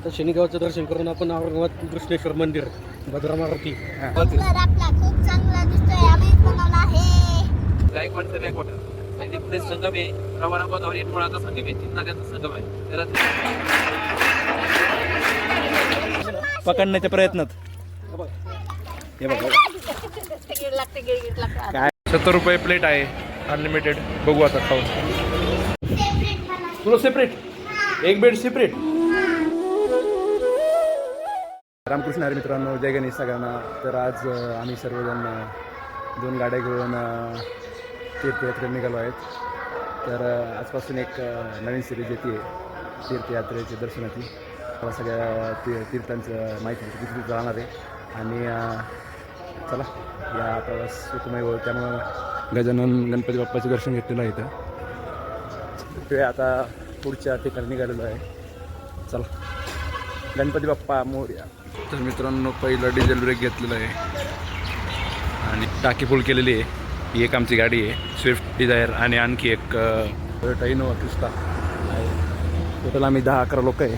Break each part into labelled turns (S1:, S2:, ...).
S1: तर शनिगावचं दर्शन करून आपण औरंगाबाद कृष्णेश्वर मंदिर भद्रा मारुती
S2: खूप चांगला दिसतोय. आम्ही बनवला आहे.
S3: लाईक वाटतं नाही खोटं आणि पुढे संगम आहे प्रवारा गोदावरी मुळाचा संगम आहे 3 नद्यांचा संगम आहे त्याला
S4: पकडण्याच्या प्रयत्नात हे बघा काय 70 रुपये प्लेट आहे अनलिमिटेड. बघू आता खाऊन. तुला सेपरेट एक बेड सेपरेट. रामकृष्ण हरी मित्रांनो, जय गणेश सगळ्यांना. तर आज आम्ही सर्वजण 2 गाड्या घेऊन तीर्थयात्रेत निघालो आहेत. तर आजपासून एक नवीन सिरीज येते तीर्थयात्रेची दर्शनाची. मला सगळ्या तीर्थांचं माहिती किती जाणार आहे आणि चला या प्रवास सुखमय होईल. त्यामुळं गजानन गणपती बाप्पाचं दर्शन घेतलेलं आहे इथं. ते आता पुढच्या ठिकाणी निघालेलो आहे. चला गणपती बाप्पा मोरया. तर मित्रांनो पहिलं डिझेल ब्रेक घेतलेलं आहे आणि टाकी फुल केलेली आहे. ही एक आमची गाडी आहे स्विफ्ट डिझायर आणि आणखी एक टोयोटा इनोवा क्रिस्टा आहे. टोटल आम्ही 10-11 लोक आहे.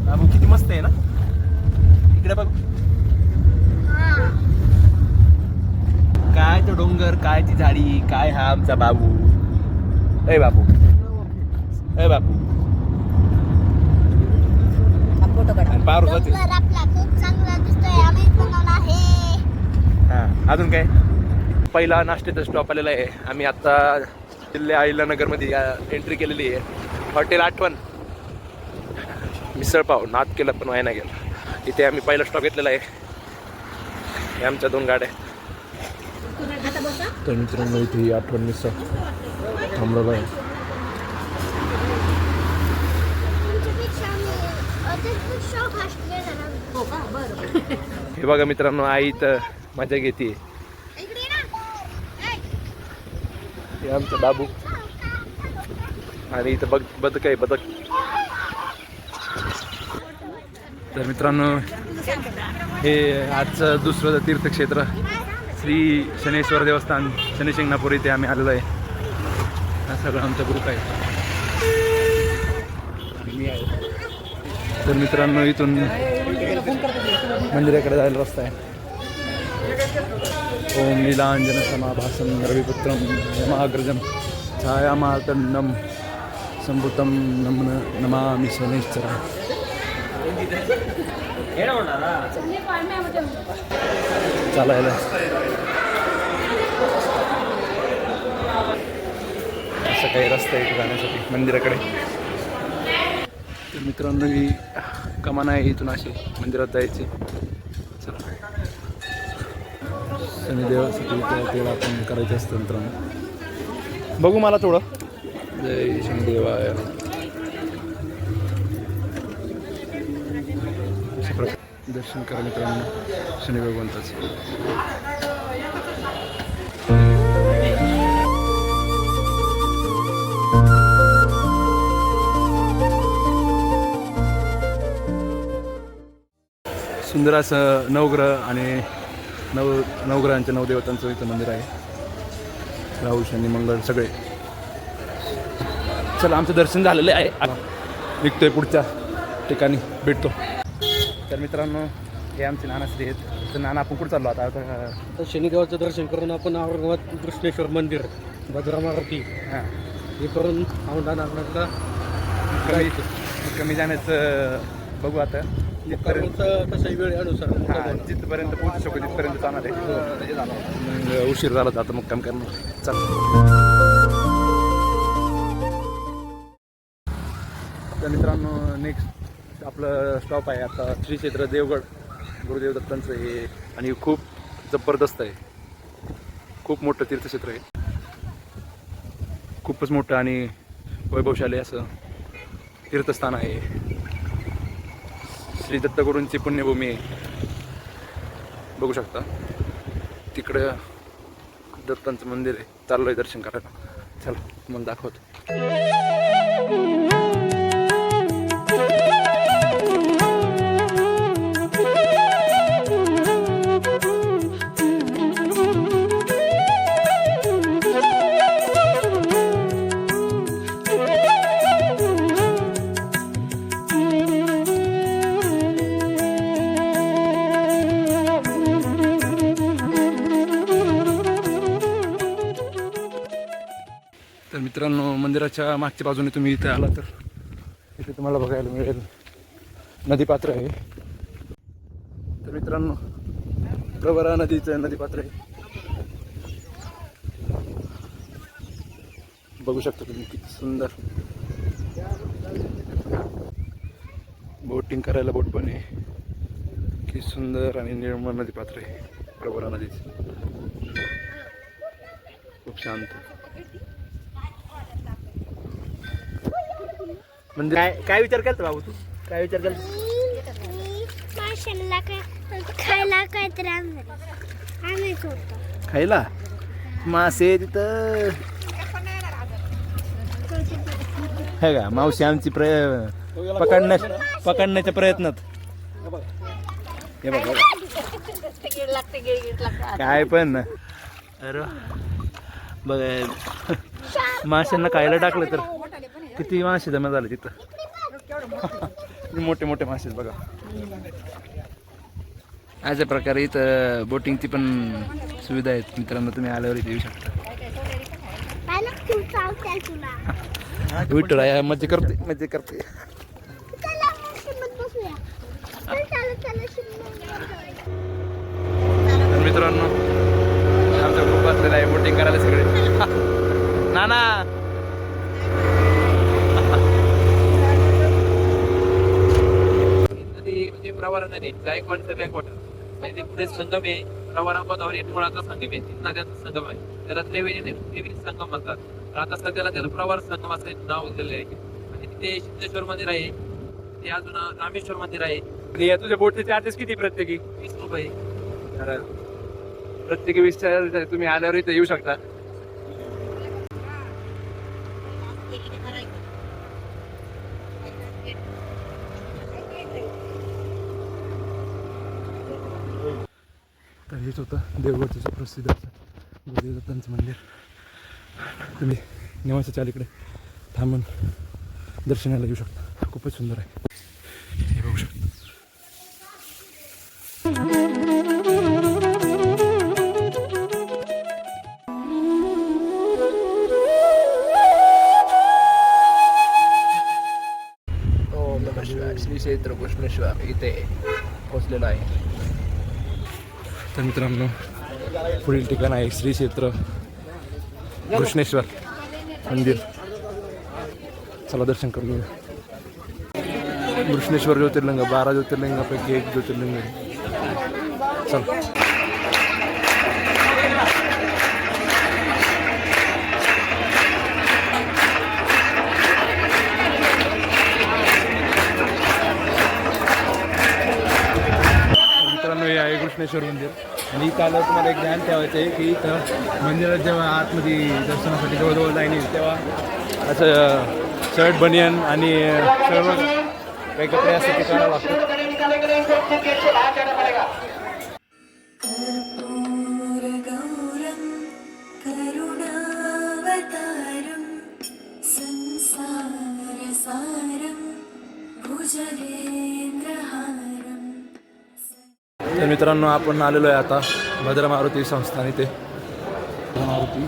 S4: बाबू किती मस्त आहे ना इकडे बघ. काय तो डोंगर, काय ती झाडी, काय हा आमचा बाबू. ए बाबू, ए बाबू. पारू जाते.
S2: खूप चांगला दिसतोय. आम्ही बनवला आहे.
S4: हां अजून काय. पहिला नाश्त्याचा स्टॉप आलेला आहे. आम्ही आता जिल्ह्या अहिल्यानगरमध्ये एंट्री केलेली आहे. हॉटेल आठवण मिसळपाव नाद केलं पण वाया नाही गेलं. इथे आम्ही पहिला स्टॉप घेतलेला आहे. हे आमच्या 2 गाड्या. तर मित्रांनो इथे आठवण मिसळ थांबलेलं आहे. हे बघा मित्रांनो आई तर मजा घेते. हे आमचं बाबू आणि इथं बदक आहे बदक. तर मित्रांनो हे आजचं दुसरं तीर्थक्षेत्र श्री शनेश्वर देवस्थान शनिशिंगणापूर इथे आम्ही आलेलो आहे. हा सगळा आमचा ग्रुप आहे आणि मी आहे. तर मित्रांनो इथून मंदिराकडे जायला रस्ता आहे. ओम नीलांजन समाभासम रविपुत्रम यमाग्रजम छायामातंडम संभूतम नमामि शनैश्चरा. चालायला असं काही रस्ता आहे जाण्यासाठी मंदिराकडे. तर मित्रांनो ही कमान आहे. इथून अशी मंदिरात जायची. चला शनिदेवासाठी तेव्हा आपण करायचं असतं मित्रांनो. बघू मला थोडं. जय शनिदेवाय. दर्शन करा मित्रांनो शनी भगवंताचं. सुंदर असं नवग्रह आणि नवग्रहांच्या 9 देवतांचं इथं मंदिर आहे. राहू शनी मंगळ सगळे. चला आमचं दर्शन झालेलं आहे. निघतोय पुढच्या ठिकाणी भेटतो. तर मित्रांनो हे आमचे नानाश्री आहेत. तर नाना आपण कुठं चाललो आता.
S1: तर शनिगावचं दर्शन करून आपण औरंगाबाद कृष्णेश्वर मंदिर भद्रा मारुती हे करून औंढा
S4: कमी जाण्याचं बघू आता.
S1: जिथपर्यंत कसं वेळेनुसार
S4: जिथपर्यंत पोहोचू शकू तिथपर्यंत जाणार आहे. उशीर झाला तर आता मग काम करणार. चला तर मित्रांनो नेक्स्ट आपलं स्टॉप आहे आता श्री क्षेत्र देवगड गुरुदेव दत्तांचं हे. आणि खूप जबरदस्त आहे. खूप मोठं तीर्थक्षेत्र आहे. खूपच मोठं आणि वैभवशाली असं तीर्थस्थान आहे. श्री दत्तगुरूंची पुण्यभूमी आहे. बघू शकता तिकडं दत्तांचं मंदिर आहे. चाललो आहे दर्शन करायला. चला मला दाखवतो. मित्रांनो, मंदिराच्या मागच्या बाजूने तुम्ही इथे आला तर इथे तुम्हाला बघायला मिळेल नदीपात्र आहे. तर मित्रांनो, प्रवरा नदीचं नदीपात्र आहे. बघू शकता तुम्ही किती सुंदर. बोटिंग करायला बोट पण आहे. किती सुंदर आणि निर्मळ नदीपात्र आहे प्रवरा नदीचं. खूप शांत. म्हणजे काय विचार केला बाबू तू? काय विचार केला?
S2: माशांना खायला काय तर आणायचं होतं.
S4: खायला मासे तिथं है का? मावशी आमची पकडण्याच्या प्रयत्नात. हे बघ काय पण अरे बघ, माशांना खायला टाकलं तर किती मासे जमा झाले तिथं. मोठे मोठे मासे बघा. अशा प्रकारे इथं बोटिंगची पण सुविधा आहेत मित्रांनो. तुम्ही आल्यावर इथे येऊ शकता. विठ्ठल आहे, मजा करते मजा करते. मित्रांनो, आमच्या ग्रुप असलेला आहे बोटिंग करायला सगळे. नाना
S3: म्हणजे प्रवरा नदी गायकवाडचं बॅकवॉटर म्हणजे पुढे संगम आहे. प्रवरा गोदावरी मुळाचा संगम आहे. 3 नद्यांचा संगम आहे. त्याला त्रिवेणी संगम म्हणतात. तर आता सध्याला त्याला प्रवरा संगम असं नाव दिलेलं आहे. आणि तिथे सिद्धेश्वर मंदिर आहे. ते अजून रामेश्वर मंदिर आहे.
S4: आणि तुझ्या बोटचे चार्जेस किती प्रत्येकी?
S3: 20 रुपये.
S4: प्रत्येकी 20 चार्जेस. तुम्ही आल्यावर इथे येऊ शकता. तर हेच होतं देवगडचं प्रसिद्ध असं गुरुदेवदत्तांचं मंदिर. तुम्ही निवासाच्या अलीकडे थांबून दर्शनाला येऊ शकता. खूपच सुंदर आहे. हे बघू शकता. ओम नमः शिवाय. श्री क्षेत्र कृष्णेश्वर इथे पोचलेलो आहे. तर मित्रांनो, पुढील ठिकाण आहे श्री क्षेत्र कृष्णेश्वर मंदिर. चला दर्शन करून घेऊया. कृष्णेश्वर ज्योतिर्लिंग 12 ज्योतिर्लिंगापैकी एक ज्योतिर्लिंग आहे. चला. मित्रांनो, हे आहे कृष्णेश्वर मंदिर. आणि इथं आल्यावर तुम्हाला एक ध्यान ठेवायचं आहे की इथं मंदिरात जेव्हा आतमध्ये दर्शनासाठी जवळजवळ लाईन येईल तेव्हा असं शर्ट बनियन आणि सर्व काही कपडे असतात ते करावं लागतं. तर मित्रांनो, आपण आलेलो आहे आता भद्र मारुती संस्थान. इथे मारुती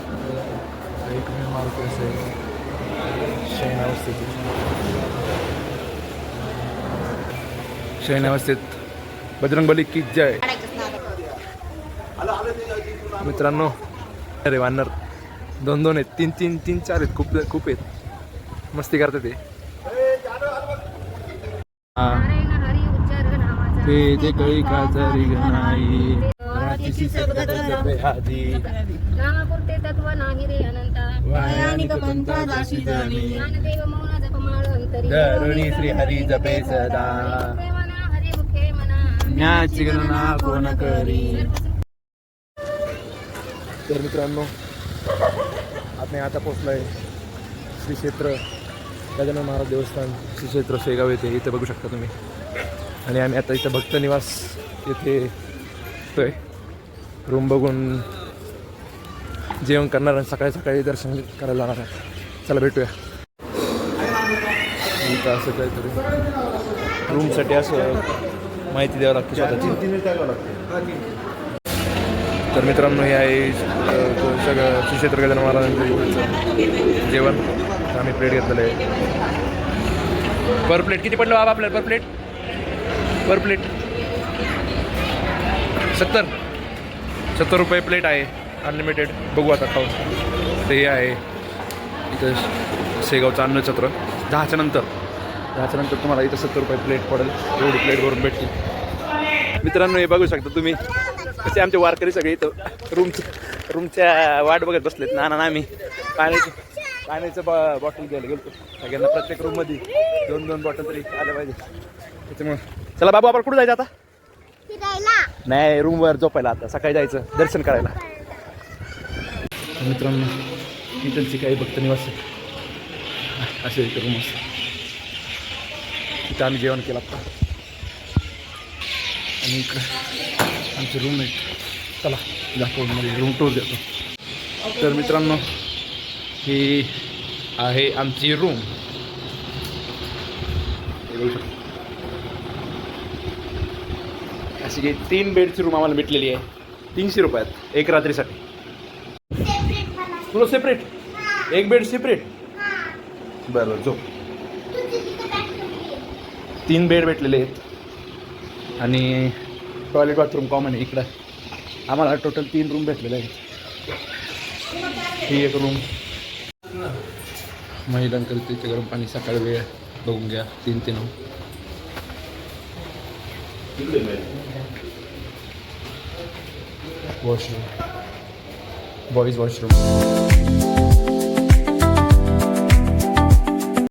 S4: एकमेव मारुती असेल शयनावस्थेत बजरंगबली की जय. मित्रांनो, अरे वानर 2-2 आहेत, 3-3-3-4 आहेत. खूप आहेत. मस्ती करतात ते. ते कळी काजरी गणाई रातीची सद्गती आधी
S5: नामापुरते तत्व नाही रे अनंता
S4: वायानिक पंथा दाशी जनी
S5: ज्ञानदेव मौन जपमाळ अंतरी
S4: धरुणी श्री हरी जपे सदा
S5: प्रेमना हरी मुखे मना
S4: ज्ञाची गणना कोण करी. तर मित्रांनो, आपण आता पोचलोय श्री क्षेत्र गजानन महाराज देवस्थान, श्री क्षेत्र शेगाव येथे. इथे बघू शकता तुम्ही. आणि आम्ही आता इथं भक्त निवास येथे येतोय. रूम बघून जेवण करणार आणि सकाळी सकाळी दर्शन करायला जाणार आहे. चला भेटूया. इथं असं काहीतरी रूमसाठी असं माहिती द्यावं लागते स्वतःची. तर मित्रांनो हे आहे सगळं श्री क्षेत्र गजानन महाराजांचं इकडचं जेवण. तर आम्ही प्लेट घेतलेलं आहे. पर प्लेट किती पडलं बाबा आपल्याला? पर प्लेट 70 रुपये प्लेट आहे अनलिमिटेड. बघू आता खाऊन. तर हे आहे इथं शेगावचं अन्नछत्र. 10च्या नंतर तुम्हाला इथं 70 रुपये प्लेट पडेल. एवढी प्लेट भरून भेटतील. मित्रांनो हे बघू शकता तुम्ही कसे आमचे वारकरी सगळे इथं रूमच्या वाट बघत बसलेत. ना आम्ही पाण्याचं बॉटल घ्यायला गेलो. सगळ्यांना प्रत्येक रूममध्ये 2-2 बॉटल तरी आल्या पाहिजे. त्याच्यामुळे चला बाबू आपण कुठं जायचं आता? नाही, रूमवर झोपायला. आता सकाळी जायचं दर्शन करायला. मित्रांनो इथलची काही भक्त निवास असे इथे रूम असतात. तिथं आम्ही जेवण केलं आता. आणि इकडं आमचे रूम आहेत. चला दाखवून मध्ये रूम टूर देतो. तर मित्रांनो ही आहे आमची रूम. अशी की 3 बेडची रूम आम्हाला भेटलेली आहे. 300 रुपयात 1 रात्रीसाठी. तुला सेपरेट 1 बेड सेपरेट? बरं झोप. 3 बेड भेटलेले आहेत आणि टॉयलेट बाथरूम कॉमन आहे इकडं. आम्हाला टोटल 3 रूम भेटलेले आहेत. ही एक रूम महिलांकरिता. इथे गरम पाणी सकाळी वेळ बघून घ्या. 3 वॉशरूम, बॉईज वॉशरूम.